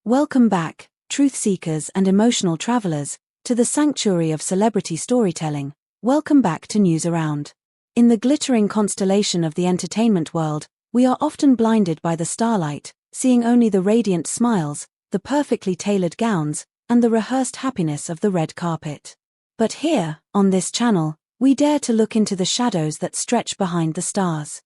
Welcome back, truth seekers and emotional travelers, to the sanctuary of celebrity storytelling. Welcome back to News Around. In the glittering constellation of the entertainment world, we are often blinded by the starlight, seeing only the radiant smiles, the perfectly tailored gowns, and the rehearsed happiness of the red carpet. But here, on this channel, we dare to look into the shadows that stretch behind the stars.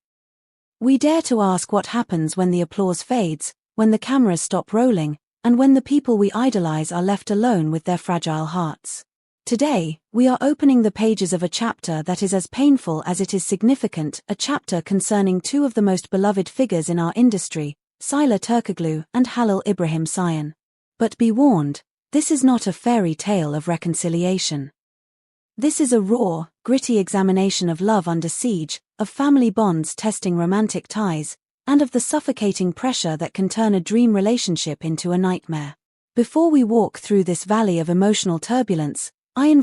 We dare to ask what happens when the applause fades, when the cameras stop rolling, and when the people we idolize are left alone with their fragile hearts. Today, we are opening the pages of a chapter that is as painful as it is significant, a chapter concerning two of the most beloved figures in our industry, Sıla Türkoğlu and Halil İbrahim Ceyhan. But be warned, this is not a fairy tale of reconciliation. This is a raw, gritty examination of love under siege, of family bonds testing romantic ties, and of the suffocating pressure that can turn a dream relationship into a nightmare. Before we walk through this valley of emotional turbulence, I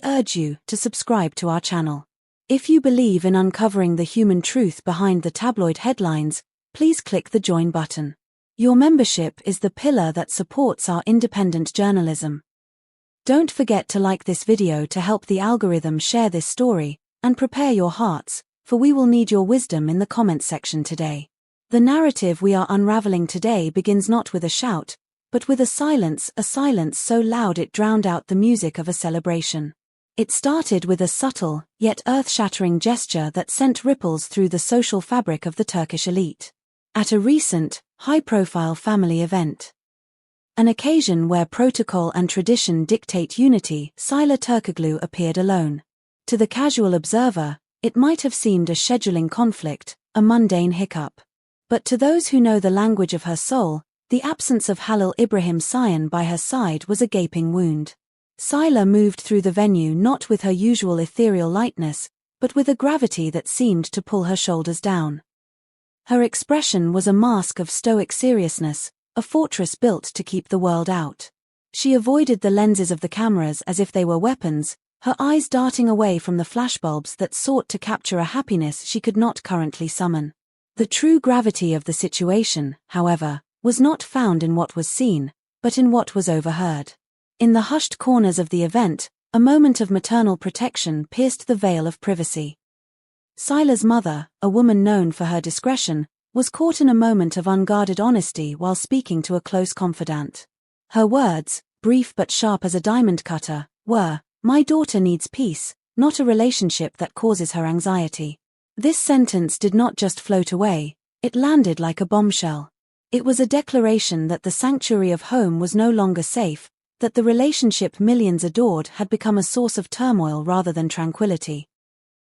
urge you to subscribe to our channel. If you believe in uncovering the human truth behind the tabloid headlines, please click the join button. Your membership is the pillar that supports our independent journalism. Don't forget to like this video to help the algorithm share this story, and prepare your hearts, for we will need your wisdom in the comments section today. The narrative we are unraveling today begins not with a shout, but with a silence so loud it drowned out the music of a celebration. It started with a subtle, yet earth-shattering gesture that sent ripples through the social fabric of the Turkish elite. At a recent, high-profile family event. An occasion where protocol and tradition dictate unity, Sıla Türkoğlu appeared alone. To the casual observer, it might have seemed a scheduling conflict, a mundane hiccup. But to those who know the language of her soul, the absence of Halil İbrahim Ceyhan by her side was a gaping wound. Sıla moved through the venue not with her usual ethereal lightness, but with a gravity that seemed to pull her shoulders down. Her expression was a mask of stoic seriousness, a fortress built to keep the world out. She avoided the lenses of the cameras as if they were weapons, her eyes darting away from the flashbulbs that sought to capture a happiness she could not currently summon. The true gravity of the situation, however, was not found in what was seen, but in what was overheard. In the hushed corners of the event, a moment of maternal protection pierced the veil of privacy. Sıla's mother, a woman known for her discretion, was caught in a moment of unguarded honesty while speaking to a close confidant. Her words, brief but sharp as a diamond cutter, were, "My daughter needs peace, not a relationship that causes her anxiety." This sentence did not just float away, it landed like a bombshell. It was a declaration that the sanctuary of home was no longer safe, that the relationship millions adored had become a source of turmoil rather than tranquility.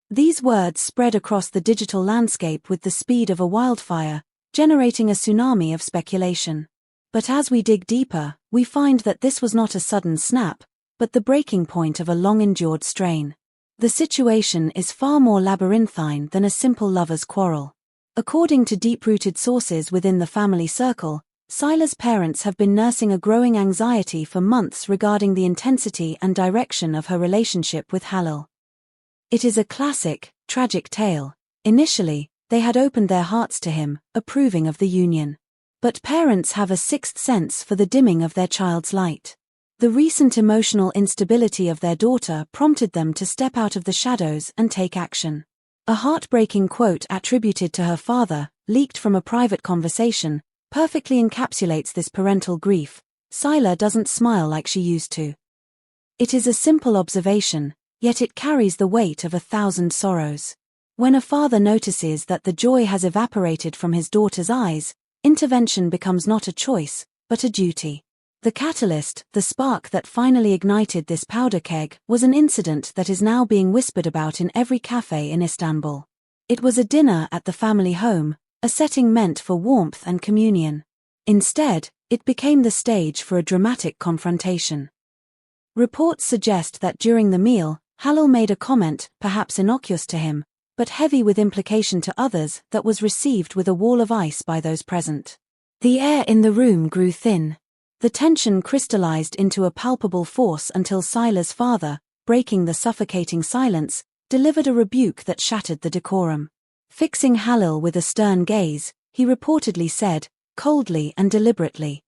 These words spread across the digital landscape with the speed of a wildfire, generating a tsunami of speculation. But as we dig deeper, we find that this was not a sudden snap, but the breaking point of a long-endured strain. The situation is far more labyrinthine than a simple lover's quarrel. According to deep-rooted sources within the family circle, Sıla's parents have been nursing a growing anxiety for months regarding the intensity and direction of her relationship with Halil. It is a classic, tragic tale. Initially, they had opened their hearts to him, approving of the union. But parents have a sixth sense for the dimming of their child's light. The recent emotional instability of their daughter prompted them to step out of the shadows and take action. A heartbreaking quote attributed to her father, leaked from a private conversation, perfectly encapsulates this parental grief. "Sıla doesn't smile like she used to." It is a simple observation, yet it carries the weight of 1,000 sorrows. When a father notices that the joy has evaporated from his daughter's eyes, intervention becomes not a choice, but a duty. The catalyst, the spark that finally ignited this powder keg, was an incident that is now being whispered about in every cafe in Istanbul. It was a dinner at the family home, a setting meant for warmth and communion. Instead, it became the stage for a dramatic confrontation. Reports suggest that during the meal, Halil made a comment, perhaps innocuous to him, but heavy with implication to others, that was received with a wall of ice by those present. The air in the room grew thin. The tension crystallized into a palpable force until Sıla's father, breaking the suffocating silence, delivered a rebuke that shattered the decorum. Fixing Halil with a stern gaze, he reportedly said, coldly and deliberately.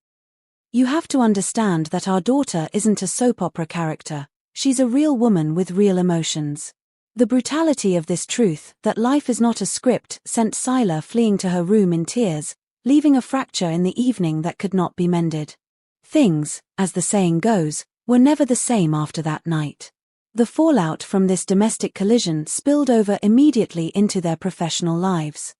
"You have to understand that our daughter isn't a soap opera character. She's a real woman with real emotions." The brutality of this truth, that life is not a script, sent Sila fleeing to her room in tears, leaving a fracture in the evening that could not be mended. Things, as the saying goes, were never the same after that night. The fallout from this domestic collision spilled over immediately into their professional lives.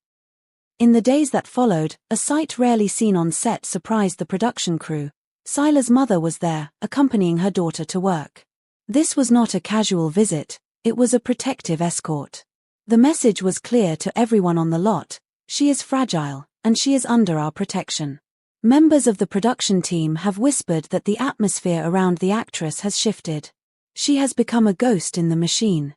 In the days that followed, a sight rarely seen on set surprised the production crew. Sila's mother was there, accompanying her daughter to work. This was not a casual visit, it was a protective escort. The message was clear to everyone on the lot: she is fragile, and she is under our protection. Members of the production team have whispered that the atmosphere around the actress has shifted. She has become a ghost in the machine.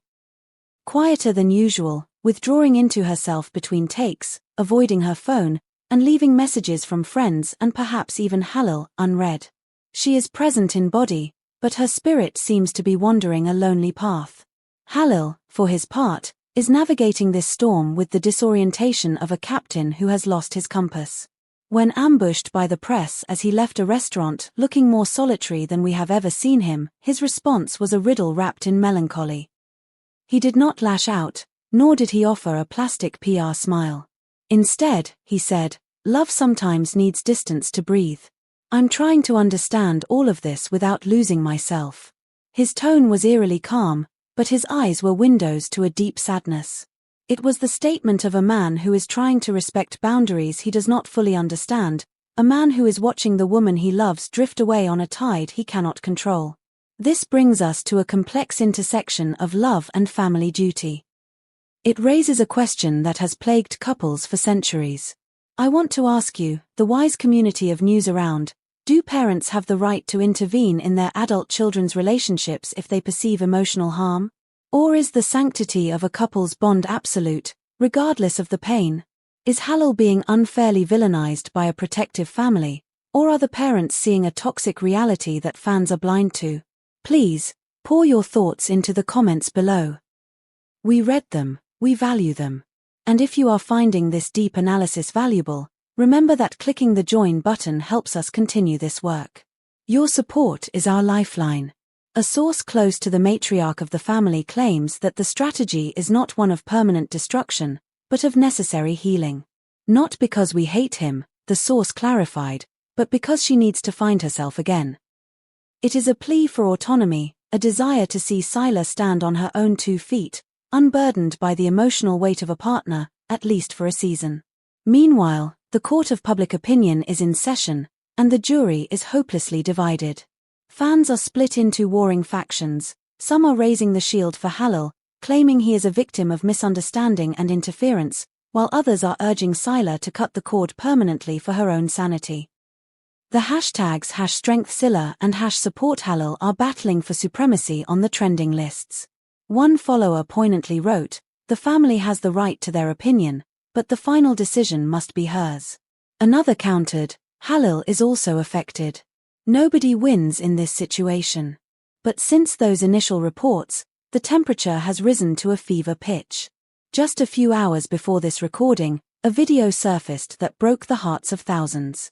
Quieter than usual, withdrawing into herself between takes, avoiding her phone, and leaving messages from friends and perhaps even Halil unread. She is present in body, but her spirit seems to be wandering a lonely path. Halil, for his part, is navigating this storm with the disorientation of a captain who has lost his compass. When ambushed by the press as he left a restaurant looking more solitary than we have ever seen him, his response was a riddle wrapped in melancholy. He did not lash out, nor did he offer a plastic PR smile. Instead, he said, "Love sometimes needs distance to breathe. I'm trying to understand all of this without losing myself." His tone was eerily calm, but his eyes were windows to a deep sadness. It was the statement of a man who is trying to respect boundaries he does not fully understand, a man who is watching the woman he loves drift away on a tide he cannot control. This brings us to a complex intersection of love and family duty. It raises a question that has plagued couples for centuries. I want to ask you, the wise community of News Around, do parents have the right to intervene in their adult children's relationships if they perceive emotional harm? Or is the sanctity of a couple's bond absolute, regardless of the pain? Is Halil being unfairly villainized by a protective family, or are the parents seeing a toxic reality that fans are blind to? Please, pour your thoughts into the comments below. We read them, we value them. And if you are finding this deep analysis valuable, remember that clicking the join button helps us continue this work. Your support is our lifeline. A source close to the matriarch of the family claims that the strategy is not one of permanent destruction, but of necessary healing. Not because we hate him, the source clarified, but because she needs to find herself again. It is a plea for autonomy, a desire to see Sila stand on her own 2 feet, unburdened by the emotional weight of a partner, at least for a season. Meanwhile, the court of public opinion is in session, and the jury is hopelessly divided. Fans are split into warring factions. Some are raising the shield for Halil, claiming he is a victim of misunderstanding and interference, while others are urging Sila to cut the cord permanently for her own sanity. The hashtags #StrengthSila and #SupportHalil are battling for supremacy on the trending lists. One follower poignantly wrote, "The family has the right to their opinion, but the final decision must be hers." Another countered, "Halil is also affected. Nobody wins in this situation." But since those initial reports, the temperature has risen to a fever pitch. Just a few hours before this recording, a video surfaced that broke the hearts of thousands.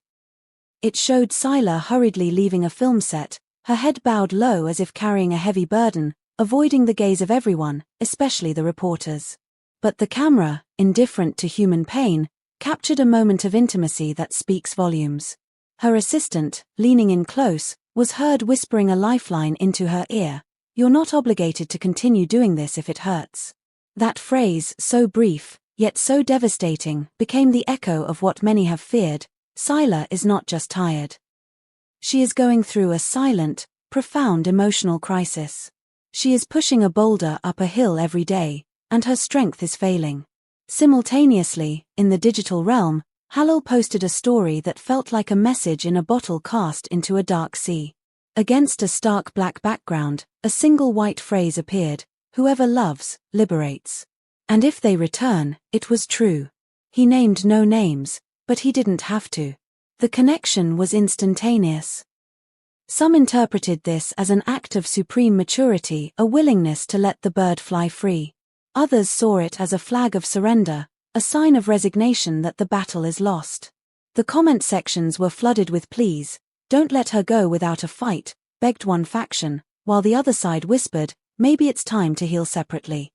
It showed Sila hurriedly leaving a film set, her head bowed low as if carrying a heavy burden, avoiding the gaze of everyone, especially the reporters. But the camera, indifferent to human pain, captured a moment of intimacy that speaks volumes. Her assistant, leaning in close, was heard whispering a lifeline into her ear, "You're not obligated to continue doing this if it hurts." That phrase, so brief, yet so devastating, became the echo of what many have feared: Sila is not just tired. She is going through a silent, profound emotional crisis. She is pushing a boulder up a hill every day, and her strength is failing. Simultaneously, in the digital realm, Halil posted a story that felt like a message in a bottle cast into a dark sea. Against a stark black background, a single white phrase appeared: "Whoever loves, liberates." And if they return, it was true. He named no names, but he didn't have to. The connection was instantaneous. Some interpreted this as an act of supreme maturity, a willingness to let the bird fly free. Others saw it as a flag of surrender, a sign of resignation that the battle is lost. The comment sections were flooded with pleas. "Don't let her go without a fight," begged one faction, while the other side whispered, "Maybe it's time to heal separately."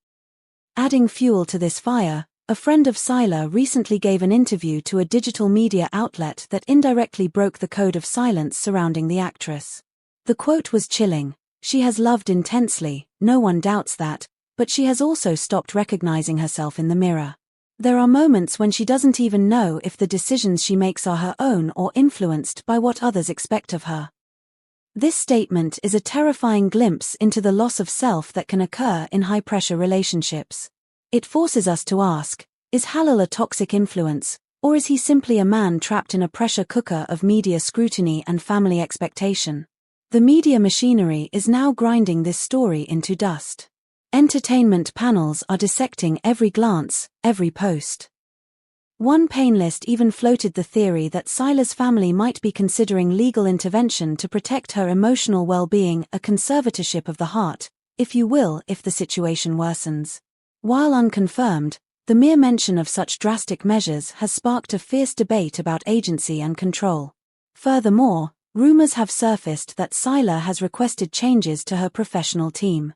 Adding fuel to this fire, a friend of Sila recently gave an interview to a digital media outlet that indirectly broke the code of silence surrounding the actress. The quote was chilling. "She has loved intensely, no one doubts that, but she has also stopped recognizing herself in the mirror. There are moments when she doesn't even know if the decisions she makes are her own or influenced by what others expect of her." This statement is a terrifying glimpse into the loss of self that can occur in high-pressure relationships. It forces us to ask, is Halil a toxic influence, or is he simply a man trapped in a pressure cooker of media scrutiny and family expectation? The media machinery is now grinding this story into dust. Entertainment panels are dissecting every glance, every post. One panelist even floated the theory that Sila's family might be considering legal intervention to protect her emotional well-being, a conservatorship of the heart, if you will, if the situation worsens. While unconfirmed, the mere mention of such drastic measures has sparked a fierce debate about agency and control. Furthermore, rumors have surfaced that Sila has requested changes to her professional team.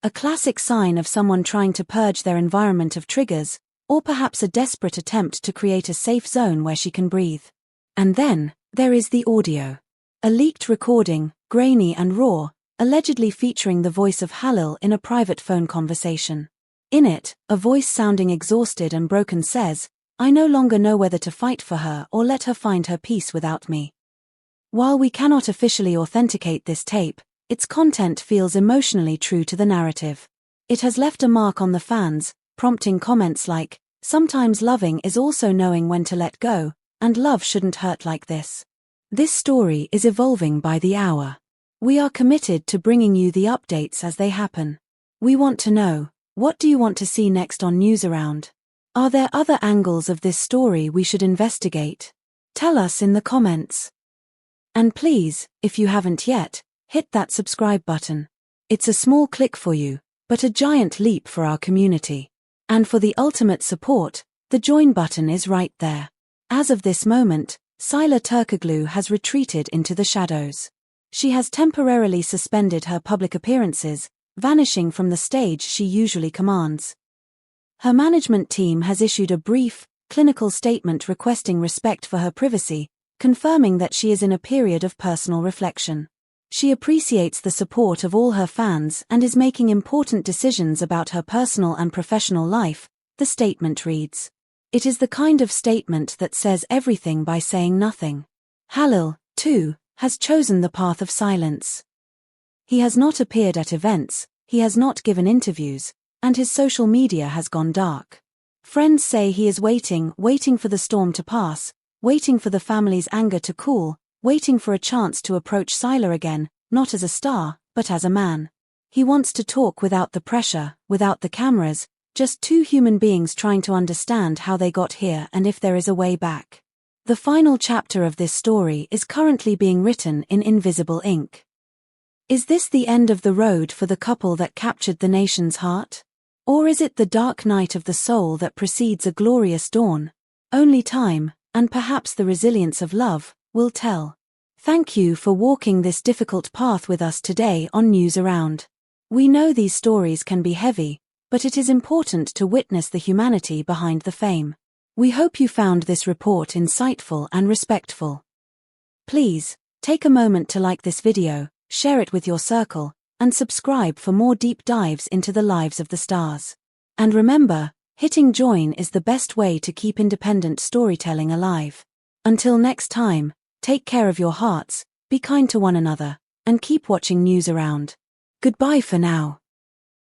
A classic sign of someone trying to purge their environment of triggers, or perhaps a desperate attempt to create a safe zone where she can breathe. And then, there is the audio. A leaked recording, grainy and raw, allegedly featuring the voice of Halil in a private phone conversation. In it, a voice sounding exhausted and broken says, "I no longer know whether to fight for her or let her find her peace without me." While we cannot officially authenticate this tape, its content feels emotionally true to the narrative. It has left a mark on the fans, prompting comments like, "Sometimes loving is also knowing when to let go, and love shouldn't hurt like this." This story is evolving by the hour. We are committed to bringing you the updates as they happen. We want to know, what do you want to see next on News Around? Are there other angles of this story we should investigate? Tell us in the comments. And please, if you haven't yet, hit that subscribe button. It's a small click for you, but a giant leap for our community. And for the ultimate support, the join button is right there. As of this moment, Sıla Türkoğlu has retreated into the shadows. She has temporarily suspended her public appearances, vanishing from the stage she usually commands. Her management team has issued a brief, clinical statement requesting respect for her privacy, confirming that she is in a period of personal reflection. She appreciates the support of all her fans and is making important decisions about her personal and professional life, the statement reads. It is the kind of statement that says everything by saying nothing. Halil, too, has chosen the path of silence. He has not appeared at events, he has not given interviews, and his social media has gone dark. Friends say he is waiting for the storm to pass, waiting for the family's anger to cool, waiting for a chance to approach Sila again, not as a star, but as a man. He wants to talk without the pressure, without the cameras, just two human beings trying to understand how they got here and if there is a way back. The final chapter of this story is currently being written in invisible ink. Is this the end of the road for the couple that captured the nation's heart? Or is it the dark night of the soul that precedes a glorious dawn? Only time, and perhaps the resilience of love, will tell. Thank you for walking this difficult path with us today on News Around. We know these stories can be heavy, but it is important to witness the humanity behind the fame. We hope you found this report insightful and respectful. Please, take a moment to like this video, share it with your circle, and subscribe for more deep dives into the lives of the stars. And remember, hitting join is the best way to keep independent storytelling alive. Until next time, take care of your hearts, be kind to one another, and keep watching News Around. Goodbye for now.